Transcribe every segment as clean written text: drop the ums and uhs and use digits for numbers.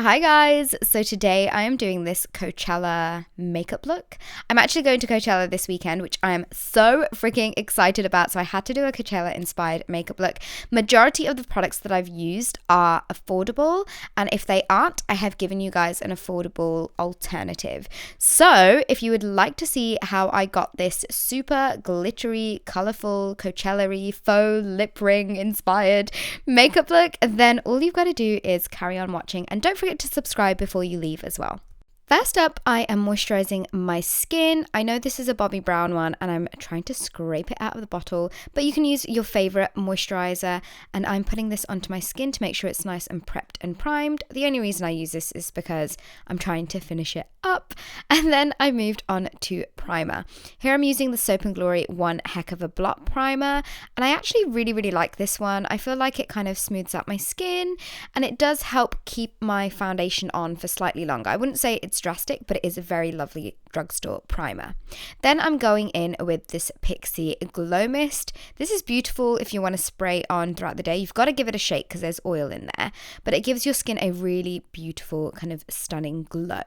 Hi guys, so today I am doing this Coachella makeup look. I'm actually going to Coachella this weekend, which I am so freaking excited about, so I had to do a Coachella inspired makeup look. Majority of the products that I've used are affordable, and if they aren't, I have given you guys an affordable alternative. So if you would like to see how I got this super glittery, colourful, Coachella-y, faux lip ring inspired makeup look, then all you've got to do is carry on watching, and don't forget to subscribe before you leave as well. First up, I am moisturizing my skin. I know this is a Bobbi brown one and I'm trying to scrape it out of the bottle, but you can use your favorite moisturizer, and I'm putting this onto my skin to make sure it's nice and prepped and primed. The only reason I use this is because I'm trying to finish it up. And then I moved on to primer. Here I'm using the Soap & Glory One Heck of a Blot primer, and I actually really like this one. I feel like it kind of smooths out my skin and it does help keep my foundation on for slightly longer. I wouldn't say it's drastic, but it is a very lovely drugstore primer. Then I'm going in with this Pixi Glow Mist. This is beautiful if you want to spray on throughout the day. You've got to give it a shake because there's oil in there, but it gives your skin a really beautiful kind of stunning glow.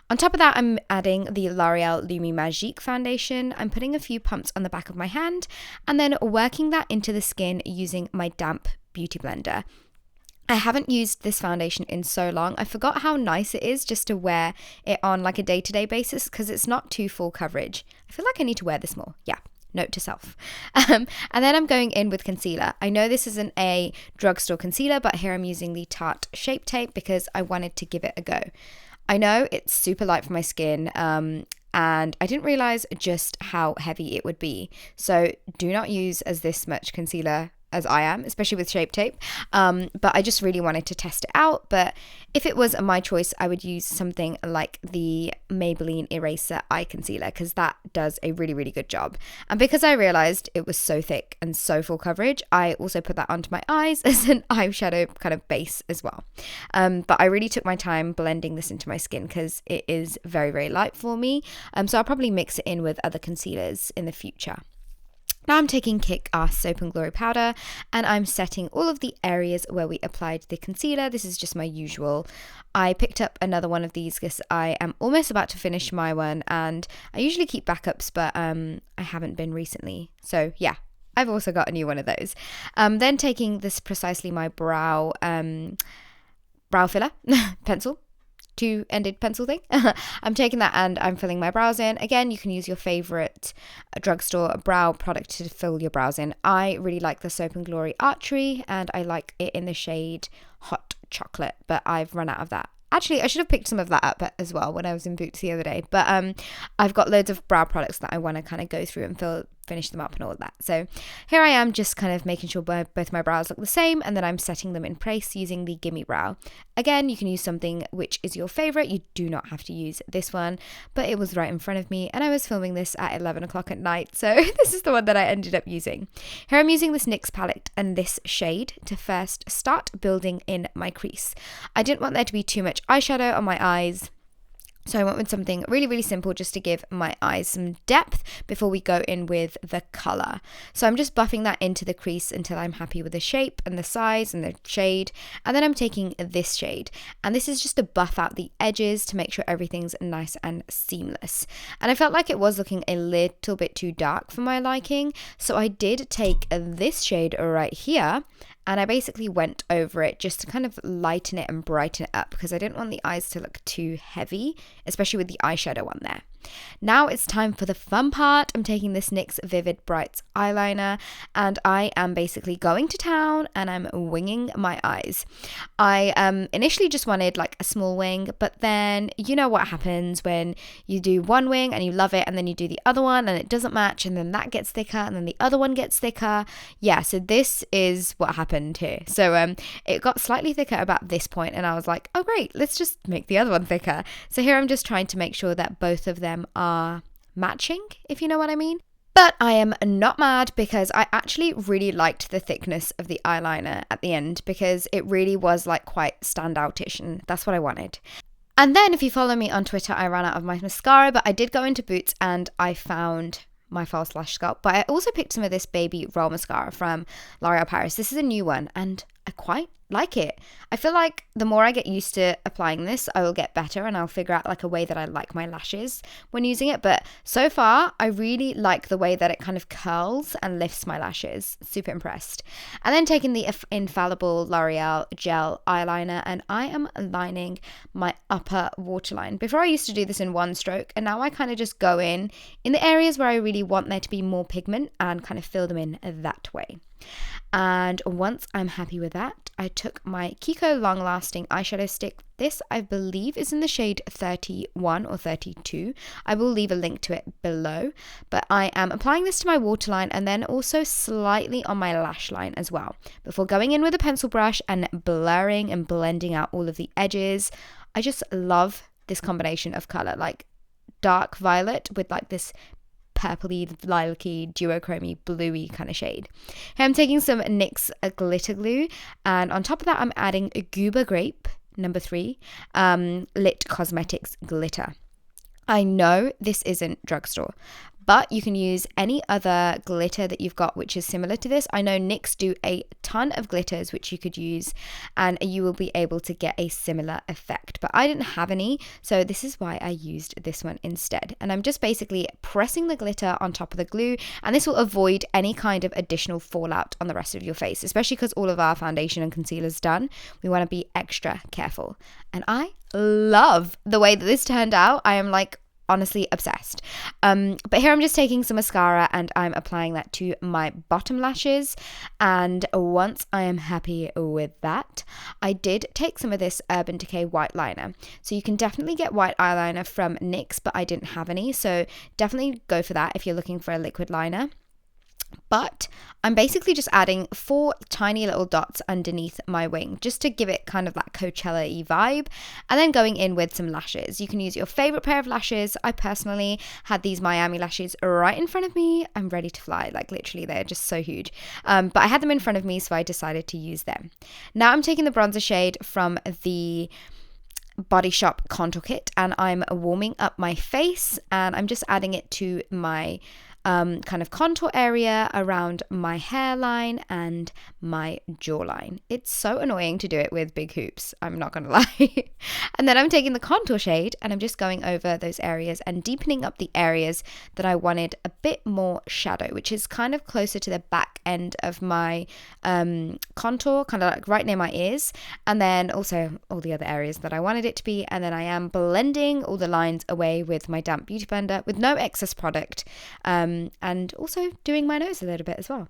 On top of that, I'm adding the L'Oreal Lumi Magique foundation. I'm putting a few pumps on the back of my hand and then working that into the skin using my damp beauty blender. I haven't used this foundation in so long. I forgot how nice it is just to wear it on like a day-to-day basis because it's not too full coverage. I feel like I need to wear this more. Yeah, note to self. And then I'm going in with concealer. I know this isn't a drugstore concealer, but here I'm using the Tarte Shape Tape because I wanted to give it a go. I know it's super light for my skin, and I didn't realize just how heavy it would be. So do not use as this much concealer as I am, especially with Shape Tape, but I just really wanted to test it out. But if it was my choice, I would use something like the Maybelline Eraser Eye Concealer because that does a really good job. And because I realized it was so thick and so full coverage, I also put that onto my eyes as an eyeshadow kind of base as well. But I really took my time blending this into my skin because it is very light for me, so I'll probably mix it in with other concealers in the future. Now I'm taking Kick-Ass Soap & Glory powder and I'm setting all of the areas where we applied the concealer. This is just my usual. I picked up another one of these because I am almost about to finish my one, and I usually keep backups, but I haven't been recently. So yeah, I've also got a new one of those. Then taking this Precisely My Brow brow filler pencil. Two-ended pencil thing. I'm taking that and I'm filling my brows in. Again, you can use your favorite drugstore brow product to fill your brows in. I really like the Soap & Glory Archery and I like it in the shade Hot Chocolate, but I've run out of that. Actually, I should have picked some of that up as well when I was in Boots the other day, but I've got loads of brow products that I want to kind of go through and finish them up and all of that. So here I am just kind of making sure both my brows look the same, and then I'm setting them in place using the Gimme brow. Again, you can use something which is your favorite. You do not have to use this one, but it was right in front of me and I was filming this at 11 o'clock at night, so this is the one that I ended up using. Here I'm using this NYX palette and this shade to first start building in my crease. I didn't want there to be too much eyeshadow on my eyes, so I went with something really simple just to give my eyes some depth before we go in with the colour. So I'm just buffing that into the crease until I'm happy with the shape and the size and the shade. And then I'm taking this shade. And this is just to buff out the edges to make sure everything's nice and seamless. And I felt like it was looking a little bit too dark for my liking. So I did take this shade right here, and I basically went over it just to kind of lighten it and brighten it up because I didn't want the eyes to look too heavy, especially with the eyeshadow on there. Now it's time for the fun part. I'm taking this NYX Vivid Brights eyeliner and I am basically going to town and I'm winging my eyes. I initially just wanted like a small wing, but then you know what happens when you do one wing and you love it and then you do the other one and it doesn't match and then that gets thicker and then the other one gets thicker. Yeah, so this is what happened here. So it got slightly thicker about this point and I was like, oh great, let's just make the other one thicker. So here I'm just trying to make sure that both of them are matching, if you know what I mean. But I am not mad because I actually really liked the thickness of the eyeliner at the end because it really was like quite standoutish and that's what I wanted. And then if you follow me on Twitter, I ran out of my mascara, but I did go into Boots and I found my false lash sculpt. But I also picked some of this baby roll mascara from L'Oreal Paris. This is a new one and I quite like it. I feel like the more I get used to applying this, I will get better and I'll figure out like a way that I like my lashes when using it. But so far, I really like the way that it kind of curls and lifts my lashes. Super impressed. And then taking the Infallible L'Oreal Gel Eyeliner, and I am lining my upper waterline. Before I used to do this in one stroke, and now I kind of just go in the areas where I really want there to be more pigment and kind of fill them in that way. And once I'm happy with that, I took my KIKO Long Lasting Eyeshadow Stick. This, I believe, is in the shade 31 or 32. I will leave a link to it below. But I am applying this to my waterline and then also slightly on my lash line as well, before going in with a pencil brush and blurring and blending out all of the edges. I just love this combination of color, like dark violet with like this purpley, lilac-y, duochrome-y, bluey kind of shade. Here I'm taking some NYX Glitter Glue, and on top of that I'm adding a Goober Grape number 3 Lit Cosmetics Glitter. I know this isn't drugstore, but you can use any other glitter that you've got which is similar to this. I know NYX do a ton of glitters which you could use and you will be able to get a similar effect, but I didn't have any, so this is why I used this one instead. And I'm just basically pressing the glitter on top of the glue, and this will avoid any kind of additional fallout on the rest of your face, especially because all of our foundation and concealer is done. We want to be extra careful, and I love the way that this turned out. I am like honestly obsessed. But here I'm just taking some mascara and I'm applying that to my bottom lashes, and once I am happy with that, I did take some of this Urban Decay white liner. So you can definitely get white eyeliner from NYX, but I didn't have any, so definitely go for that if you're looking for a liquid liner. But I'm basically just adding 4 tiny little dots underneath my wing just to give it kind of that Coachella-y vibe, and then going in with some lashes. You can use your favorite pair of lashes. I personally had these Miami lashes right in front of me. I'm ready to fly, like literally they're just so huge. But I had them in front of me, so I decided to use them. Now I'm taking the bronzer shade from the Body Shop contour kit and I'm warming up my face, and I'm just adding it to my kind of contour area around my hairline and my jawline. It's so annoying to do it with big hoops, I'm not gonna lie. And then I'm taking the contour shade and I'm just going over those areas and deepening up the areas that I wanted a bit more shadow, which is kind of closer to the back end of my contour, kind of like right near my ears, and then also all the other areas that I wanted it to be. And then I am blending all the lines away with my damp beauty blender with no excess product, and also doing my nose a little bit as well.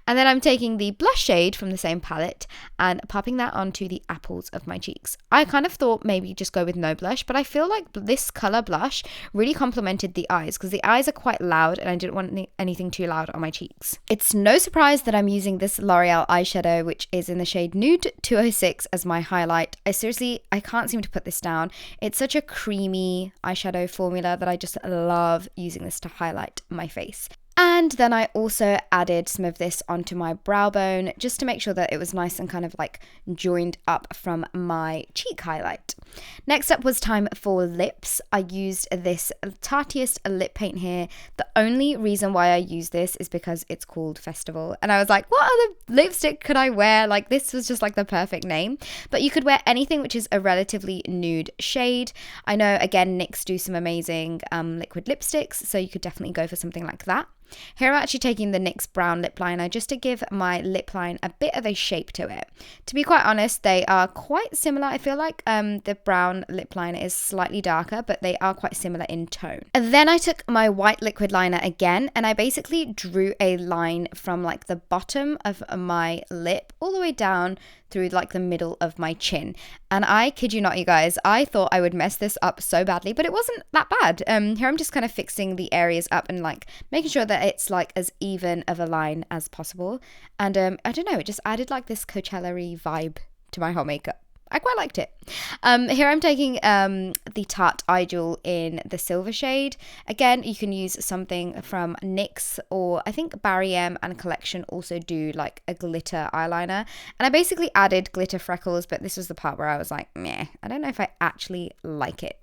And then I'm taking the blush shade from the same palette and popping that onto the apples of my cheeks. I kind of thought maybe just go with no blush, but I feel like this color blush really complemented the eyes because the eyes are quite loud and I didn't want anything too loud on my cheeks. It's no surprise that I'm using this L'Oreal eyeshadow, which is in the shade Nude 206 as my highlight. I can't seem to put this down. It's such a creamy eyeshadow formula that I just love using this to highlight my face. And then I also added some of this onto my brow bone just to make sure that it was nice and kind of like joined up from my cheek highlight. Next up was time for lips. I used this Tarteist lip paint here. The only reason why I use this is because it's called Festival. And I was like, what other lipstick could I wear? Like this was just like the perfect name. But you could wear anything which is a relatively nude shade. I know, again, NYX do some amazing liquid lipsticks, so you could definitely go for something like that. Here I'm actually taking the NYX brown lip liner just to give my lip line a bit of a shape to it. To be quite honest, they are quite similar. I feel like the brown lip liner is slightly darker, but they are quite similar in tone. And then I took my white liquid liner again, and I basically drew a line from like the bottom of my lip all the way down through like the middle of my chin. And I kid you not, you guys, I thought I would mess this up so badly, but it wasn't that bad. Here I'm just kind of fixing the areas up and like making sure that it's like as even of a line as possible. And I don't know, it just added like this Coachella-y vibe to my whole makeup. I quite liked it. Here I'm taking the Tarte Eye Jewel in the silver shade. Again, you can use something from NYX, or I think Barry M and Collection also do like a glitter eyeliner. And I basically added glitter freckles, but this was the part where I was like, meh, I don't know if I actually like it.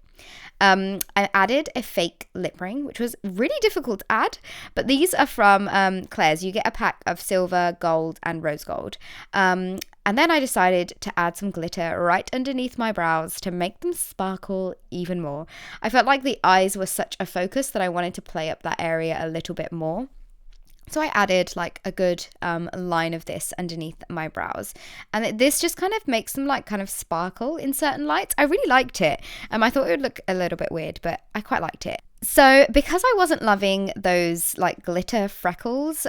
I added a fake lip ring, which was really difficult to add, but these are from Claire's. You get a pack of silver, gold, and rose gold. And then I decided to add some glitter right underneath my brows to make them sparkle even more. I felt like the eyes were such a focus that I wanted to play up that area a little bit more. So I added like a good line of this underneath my brows, and this just kind of makes them like kind of sparkle in certain lights. I really liked it. I thought it would look a little bit weird, but I quite liked it. So because I wasn't loving those like glitter freckles,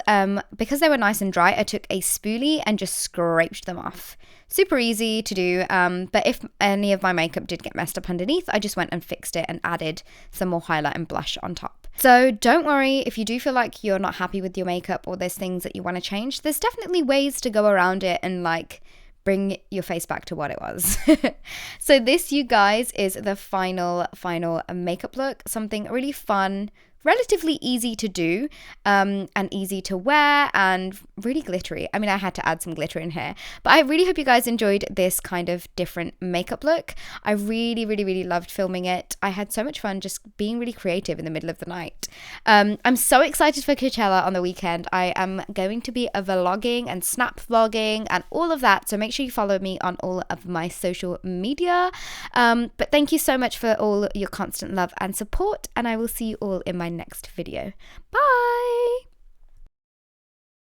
because they were nice and dry, I took a spoolie and just scraped them off. Super easy to do, but if any of my makeup did get messed up underneath, I just went and fixed it and added some more highlight and blush on top. So don't worry if you do feel like you're not happy with your makeup or there's things that you want to change. There's definitely ways to go around it and like bring your face back to what it was. So this, you guys, is the final makeup look. Something really fun, relatively easy to do, and easy to wear, and really glittery. I mean, I had to add some glitter in here, but I really hope you guys enjoyed this kind of different makeup look. I really loved filming it. I had so much fun just being really creative in the middle of the night. I'm so excited for Coachella on the weekend. I am going to be vlogging and snap vlogging and all of that, so make sure you follow me on all of my social media. But thank you so much for all your constant love and support, and I will see you all in my next video. Bye!